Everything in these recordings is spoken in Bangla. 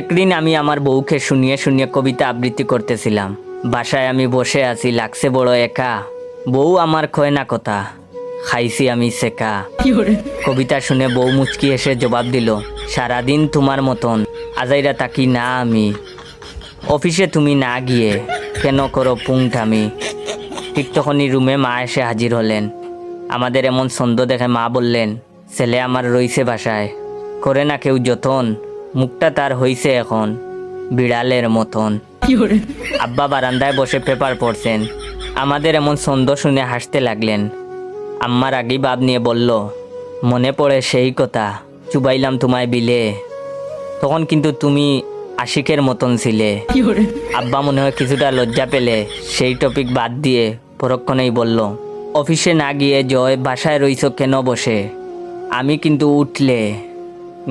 একদিন আমি আমার বউকে শুনিয়ে শুনিয়ে কবিতা আবৃত্তি করতেছিলাম। বাসায় আমি বসে আছি, লাগছে বড় একা। বউ আমার কয় না কথা, খাইছি আমি সেকা। কবিতা শুনে বউ মুচকি এসে জবাব দিল, সারাদিন তোমার মতন আজাইরা তাকি না আমি। অফিসে তুমি না গিয়ে কেন করো পুংটামি। ঠিক তখনই রুমে মা এসে হাজির হলেন। আমাদের এমন ছন্দ দেখে মা বললেন, ছেলে আমার রইছে বাসায়, করে না কেউ যতন, মুখটা তার হইছে এখন বিড়ালের মতন। আব্বা বারান্দায় বসে পেপার পড়ছেন। আমাদের এমন ছন্দ শুনে হাসতে লাগলেন। আম্মার আগেই ভাব নিয়ে বলল, মনে পড়ে সেই কথা, চুবাইলাম তোমায় বিলে, তখন কিন্তু তুমি আশিকের মতন ছিলে। আব্বা মনে হয় কিছুটা লজ্জা পেলে সেই টপিক বাদ দিয়ে পরক্ষণেই বলল, অফিসে না গিয়ে জয় বাসায় রইছ কেন বসে, আমি কিন্তু উঠলে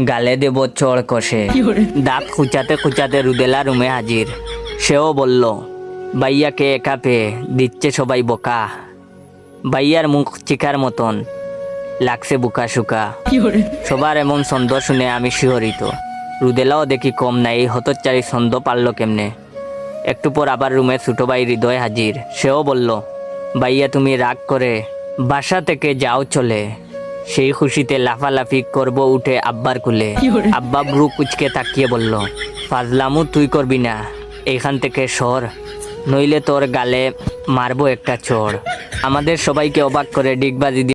গালে দেব চড় কষে। দাঁত খুঁচাতে খুঁচাতে রুদেলা রুমে হাজির। সেও বলল, ভাইয়াকে একা পেয়ে দিচ্ছে সবাই বোকা। ভাইয়ার মুখ চিকার মতন লাগছে বুকা শুকা। সবার এমন ছন্দ শুনে আমি শিহরিত। রুদেলাও দেখি কম নাই, হতচ্চারি ছন্দ পারল কেমনে। একটু পর আবার রুমে ছোট ভাই হৃদয় হাজির। সেও বলল, ভাইয়া তুমি রাগ করে বাসা থেকে যাও চলে, সেই খুশিতে লাফালাফি করব উঠে আব্বার কুলে। আব্বা ব্রু কুচকে তাকিয়ে বলল, ফাজলামু তুই করবি না, এখান থেকে সর, নইলে তোর গালে মারবো একটা চড়। আমাদের সবাইকে অবাক করে ডিগবাজি দিয়ে